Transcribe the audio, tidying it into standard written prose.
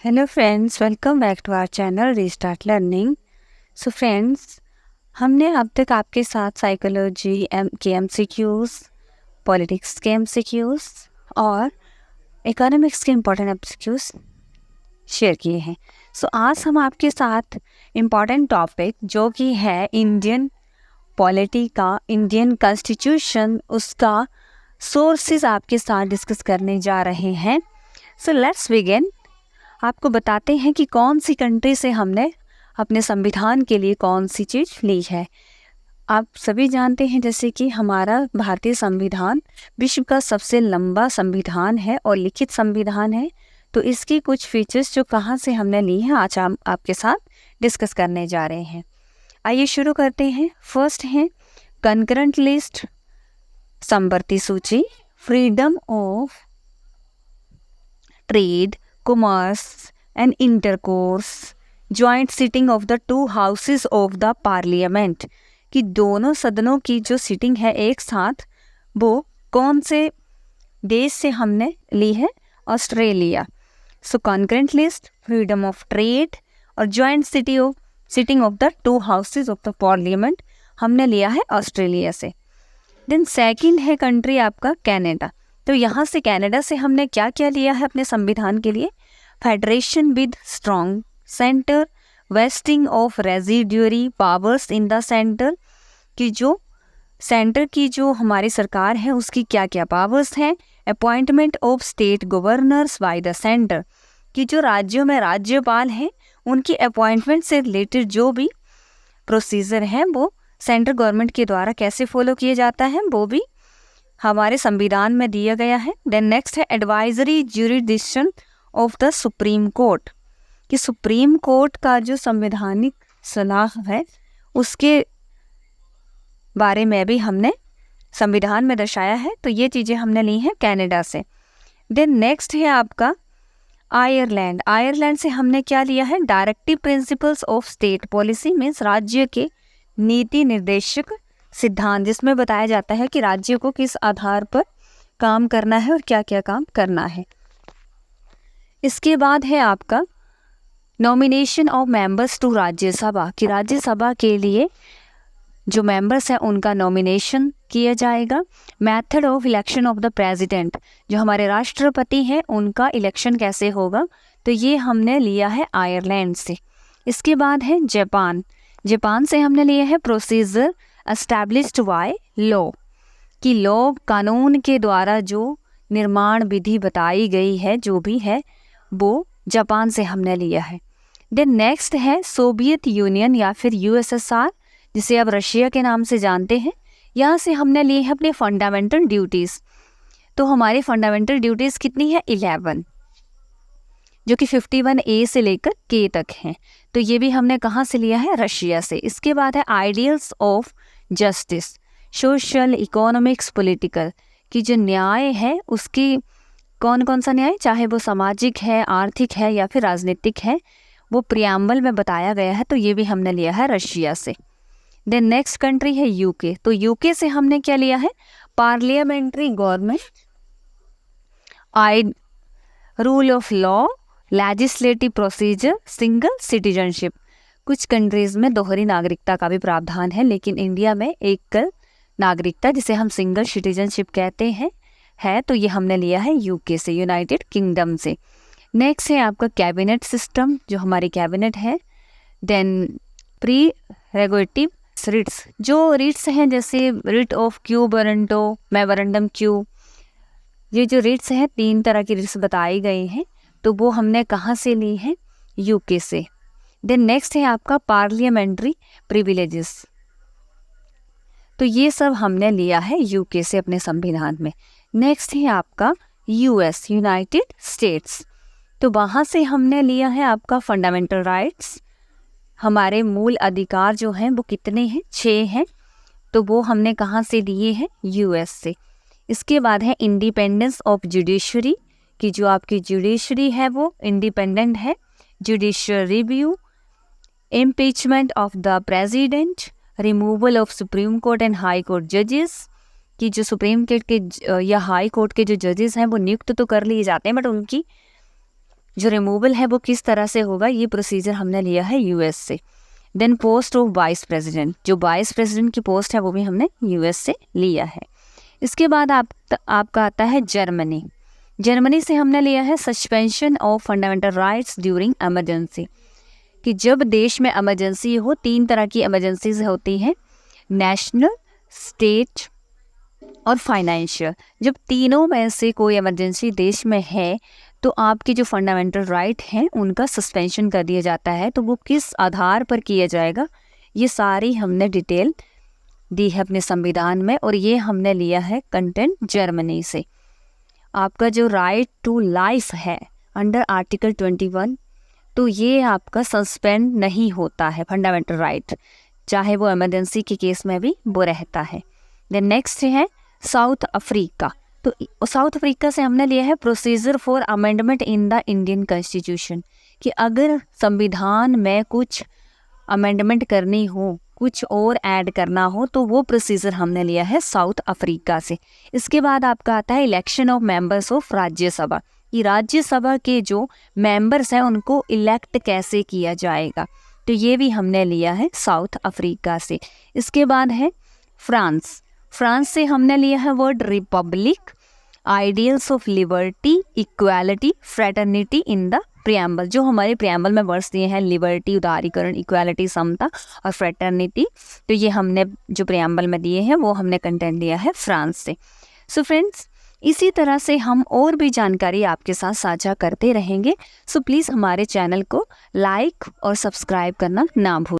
Hello friends, welcome back to our channel restart learning. So friends, हमने अब तक आपके साथ साइकोलॉजी के एमसीक्यूज़, पॉलिटिक्स के एमसीक्यूज़ और इकोनॉमिक्स के इम्पोर्टेंट एमसीक्यूज़ शेयर किए हैं। सो आज हम आपके साथ इम्पॉर्टेंट टॉपिक जो कि है इंडियन पॉलिटी का, इंडियन कॉन्स्टिट्यूशन, उसका सोर्सेज आपके साथ डिस्कस करने जा रहे हैं। So let's begin. आपको बताते हैं कि कौन सी कंट्री से हमने अपने संविधान के लिए कौन सी चीज़ ली है। आप सभी जानते हैं जैसे कि हमारा भारतीय संविधान विश्व का सबसे लंबा संविधान है और लिखित संविधान है। तो इसकी कुछ फीचर्स जो कहाँ से हमने ली हैं आज हम आपके साथ डिस्कस करने जा रहे हैं। आइए शुरू करते हैं। फर्स्ट है कंकरेंट लिस्ट, समवर्ती सूची, freedom of trade, commerce and intercourse, joint sitting of the two houses of the parliament, कि दोनों सदनों की जो सिटिंग है एक साथ, वो कौन से देश से हमने ली है? Australia. So concurrent list, freedom of trade और joint sitting of the two houses of the parliament हमने लिया है ऑस्ट्रेलिया से। देन सेकंड है कंट्री आपका कनाडा। तो यहाँ से कनाडा से हमने क्या क्या लिया है अपने संविधान के लिए? Federation with strong centre, wasting of residuary powers in the centre, कि जो सेंटर की जो हमारी सरकार है उसकी क्या क्या पावर्स हैं। Appointment of state governors by the centre, कि जो राज्यों में राज्यपाल हैं उनकी अपॉइंटमेंट से रिलेटेड जो भी प्रोसीजर हैं वो सेंट्रल गवर्नमेंट के द्वारा कैसे फॉलो किया जाता है वो भी हमारे संविधान में दिया गया है। देन नेक्स्ट है advisory jurisdiction of the supreme court, कि सुप्रीम कोर्ट का जो संवैधानिक सलाह है उसके बारे में भी हमने संविधान में दर्शाया है। तो ये चीज़ें हमने ली हैं कनाडा से। देन नेक्स्ट है आपका आयरलैंड। आयरलैंड से हमने क्या लिया है? Directive principles of state policy, means राज्य के नीति निर्देशक सिद्धांत, जिसमें बताया जाता है कि राज्य को किस आधार पर काम करना है और क्या क्या काम करना है। इसके बाद है आपका nomination of members to Rajya Sabha, कि राज्यसभा के लिए जो मेंबर्स हैं उनका नॉमिनेशन किया जाएगा। Method of election of the president, जो हमारे राष्ट्रपति हैं उनका इलेक्शन कैसे होगा, तो ये हमने लिया है आयरलैंड से। इसके बाद है जापान। जापान से हमने लिया है प्रोसीजर एस्टैब्लिश्ड बाय लॉ, कि लॉ कानून के द्वारा जो निर्माण विधि बताई गई है जो भी है वो जापान से हमने लिया है। देन नेक्स्ट है सोवियत यूनियन या फिर यूएसएसआर, जिसे आप रशिया के नाम से जानते हैं। यहाँ से हमने लिए हैं अपने फंडामेंटल ड्यूटीज़। तो हमारी फंडामेंटल ड्यूटीज़ कितनी है? 11, जो कि 51A से लेकर K तक हैं। तो ये भी हमने कहाँ से लिया है? रशिया से। इसके बाद है ideals of justice, social, economics, political, कि जो न्याय है उसकी कौन कौन सा न्याय, चाहे वो सामाजिक है, आर्थिक है या फिर राजनीतिक है, वो प्रियम्बल में बताया गया है। तो ये भी हमने लिया है रशिया से। देन नेक्स्ट कंट्री है यूके। तो यूके से हमने क्या लिया है? Parliamentary government, rule of law, legislative procedure, single citizenship. कुछ कंट्रीज़ में दोहरी नागरिकता का भी प्रावधान है, लेकिन इंडिया में एकल नागरिकता, जिसे हम सिंगल सिटीजनशिप कहते हैं, है। तो ये हमने लिया है यूके से, यूनाइटेड किंगडम से। नेक्स्ट है आपका कैबिनेट सिस्टम, जो हमारी कैबिनेट है। देन प्री रेगुलेटिव रिट्स, जो रिट्स हैं जैसे writ of quo warranto, memorandum quo, ये जो रिट्स हैं 3 तरह की रिट्स बताई गई हैं। तो वो हमने कहाँ से ली है? यूके से। देन नेक्स्ट है आपका पार्लियामेंट्री प्रिविलेजेस। तो ये सब हमने लिया है यूके से अपने संविधान में। नेक्स्ट है आपका यूएस, यूनाइटेड स्टेट्स। तो वहाँ से हमने लिया है आपका फंडामेंटल राइट्स। हमारे मूल अधिकार जो हैं वो कितने हैं? 6 हैं। तो वो हमने कहाँ से लिए हैं? यूएस से। इसके बाद है इंडिपेंडेंस ऑफ जुडिशरी, कि जो आपकी जुडिशरी है वो इंडिपेंडेंट है। Judicial review, impeachment of the president, removal of supreme court and high court जजेस, कि जो सुप्रीम कोर्ट के या हाई कोर्ट के जो जजेस हैं वो नियुक्त तो कर लिए जाते हैं बट उनकी जो रिमूवल है वो किस तरह से होगा, ये प्रोसीजर हमने लिया है यूएस से। Then post of vice president, जो वाइस प्रेसिडेंट की पोस्ट है वो भी हमने यूएस से लिया है। इसके बाद आपका आता है जर्मनी। जर्मनी से हमने लिया है suspension of fundamental rights during emergency, कि जब देश में इमरजेंसी हो, 3 तरह की इमरजेंसीज होती हैं, नेशनल, स्टेट और फाइनेंशियल। जब तीनों में से कोई इमरजेंसी देश में है तो आपके जो फंडामेंटल राइट हैं उनका सस्पेंशन कर दिया जाता है। तो वो किस आधार पर किया जाएगा, ये सारी हमने डिटेल दी है अपने संविधान में, और ये हमने लिया है कंटेंट जर्मनी से। आपका जो राइट टू लाइफ है अंडर आर्टिकल 21, तो ये आपका सस्पेंड नहीं होता है फंडामेंटल राइट, चाहे वो इमरजेंसी के केस में भी वो रहता है। देन नेक्स्ट है साउथ अफ्रीका। तो साउथ अफ्रीका से हमने लिया है procedure for amendment in the Indian constitution, कि अगर संविधान में कुछ अमेंडमेंट करनी हो, कुछ और ऐड करना हो, तो वो प्रोसीजर हमने लिया है साउथ अफ्रीका से। इसके बाद आपका आता है election of members of Rajya Sabha, कि राज्यसभा के जो मेंबर्स हैं उनको इलेक्ट कैसे किया जाएगा, तो ये भी हमने लिया है साउथ अफ्रीका से। इसके बाद है फ्रांस। फ्रांस से हमने लिया है word Republic, ideals of liberty, equality, fraternity in the preamble. जो हमारे प्रियम्बल में वर्ड्स दिए हैं, लिबर्टी, उदारीकरण, इक्वालिटी, समता और फ्रेटर्निटी, तो ये हमने जो प्रियम्बल में दिए हैं वो हमने कंटेंट लिया है फ्रांस से। सो फ्रेंड्स, इसी तरह से हम और भी जानकारी आपके साथ साझा करते रहेंगे। सो प्लीज़ हमारे चैनल को लाइक और सब्सक्राइब करना ना भूलें।